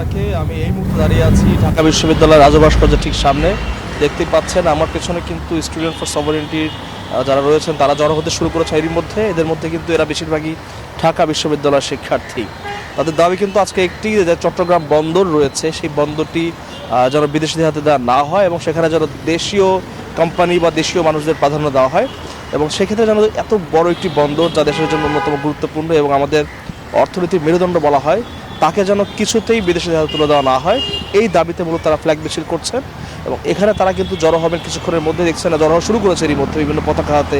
আপনাকে। আমি এই মুহূর্তে দাঁড়িয়ে আছি ঢাকা বিশ্ববিদ্যালয়ের রাজু ভাস্কর্যের ঠিক সামনে। দেখতেই পাচ্ছেন আমার পেছনে কিন্তু স্টুডেন্ট ফর সভারেন্টির যারা রয়েছেন তারা জড়ো হতে শুরু করেছে। এদের মধ্যে কিন্তু এরা বেশিরভাগই ঢাকা বিশ্ববিদ্যালয়ের শিক্ষার্থী। তাদের দাবি কিন্তু আজকে একটি, যে চট্টগ্রাম বন্দর রয়েছে সেই বন্দরটি যেন বিদেশিদের হাতে দেওয়া না হয় এবং সেখানে যেন দেশীয় কোম্পানি বা দেশীয় মানুষদের প্রাধান্য দেওয়া হয় এবং সেক্ষেত্রে যেন এত বড় একটি বন্দর যা দেশের জন্য অন্যতম গুরুত্বপূর্ণ এবং আমাদের অর্থনীতির মেরুদণ্ড বলা হয়, তাকে যেন কিছুতেই বিদেশিদের হাতে তুলে দেওয়া না হয়, এই দাবিতে মূলত তারা ফ্ল্যাগ মিছিল করছেন। এবং এখানে তারা কিন্তু জড়ো হবেন কিছুক্ষণের মধ্যে, দেখছেন না জড়ো হওয়া শুরু করেছে এরই মধ্যে, বিভিন্ন পতাকা হাতে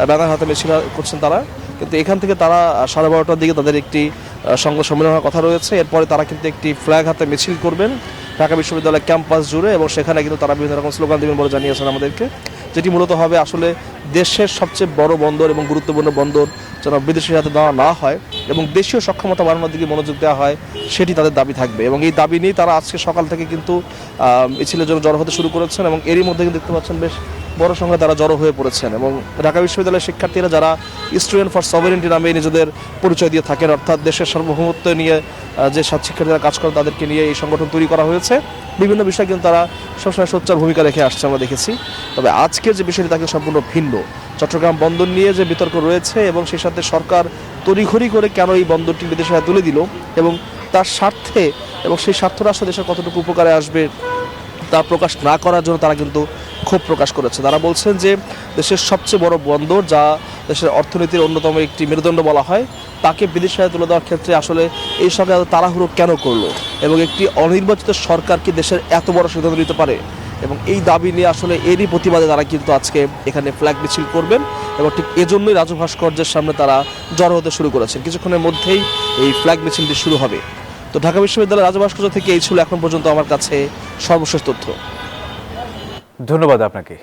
ব্যানার হাতে মিছিল করছেন তারা। কিন্তু এখান থেকে তারা 12:30টার দিকে তাদের একটি সংবাদ সম্মেলন হওয়ার কথা রয়েছে। এরপরে তারা কিন্তু একটি ফ্ল্যাগ হাতে মিছিল করবেন ঢাকা বিশ্ববিদ্যালয় ক্যাম্পাস জুড়ে এবং সেখানে কিন্তু তারা বিভিন্ন রকম স্লোগান দেবেন বলে জানিয়েছেন আমাদেরকে, যেটি মূলত হবে আসলে দেশের সবচেয়ে বড় বন্দর এবং গুরুত্বপূর্ণ বন্দর যেন বিদেশির হাতে দেওয়া না হয় এবং দেশীয় সক্ষমতা বাড়ানোর দিকে মনোযোগ দেওয়া হয়, সেটি তাদের দাবি থাকবে। এবং এই দাবি নিয়ে তারা আজকে সকাল থেকে কিন্তু মিছিলের জন্য জড়ো হতে শুরু করেছেন এবং এরই মধ্যে কিন্তু দেখতে পাচ্ছেন বেশ বড় সংখ্যায় তারা জড়ো হয়ে পড়েছেন। এবং ঢাকা বিশ্ববিদ্যালয়ের শিক্ষার্থীরা যারা স্টুডেন্ট ফর সভারেন্টি নামে নিজেদের পরিচয় দিয়ে থাকেন, অর্থাৎ দেশের সার্বভৌমত্ব নিয়ে যে শিক্ষার্থীরা কাজ করেন তাদেরকে নিয়ে এই সংগঠন তৈরি করা হয়েছে। বিভিন্ন বিষয়ে কিন্তু তারা সবসময় সোচ্চার ভূমিকা রেখে আসছে, আমরা দেখেছি। তবে আজকের যে বিষয়টি তাকে সম্পূর্ণ ভিন্ন। চট্টগ্রাম বন্দর নিয়ে যে বিতর্ক রয়েছে এবং সেই সাথে সরকার তড়িঘড়ি করে কেন এই বন্দরটি বিদেশে তুলে দিল এবং তার স্বার্থে এবং সেই স্বার্থটা আসলে দেশের কতটুকু উপকারে আসবে তা প্রকাশ না করার জন্য তারা কিন্তু ক্ষোভ প্রকাশ করেছে। তারা বলছেন যে দেশের সবচেয়ে বড় বন্দর, যা দেশের অর্থনীতির অন্যতম একটি মেরুদণ্ড বলা হয়, তাকে বিদেশে তুলে দেওয়ার ক্ষেত্রে আসলে এই সরকার তাড়াহুড়ো কেন করলো এবং একটি অনির্বাচিত সরকার কি দেশের এত বড় সিদ্ধান্ত নিতে পারে। এবং এই দাবি নিয়ে আসলে এরই প্রতিবাদে তারা কিন্তু আজকে এখানে ফ্ল্যাগ মিছিল করবেন এবং ঠিক এজন্যই রাজু ভাস্কর্যের সামনে তারা জড়ো হতে শুরু করেছেন। কিছুক্ষণের মধ্যেই এই ফ্ল্যাগ মিছিলটি শুরু হবে। তো ঢাকা বিশ্ববিদ্যালয়ের রাজু ভাস্কর্য থেকে এই ছিল এখন পর্যন্ত আমার কাছে সর্বশেষ তথ্য। ধন্যবাদ আপনাকে।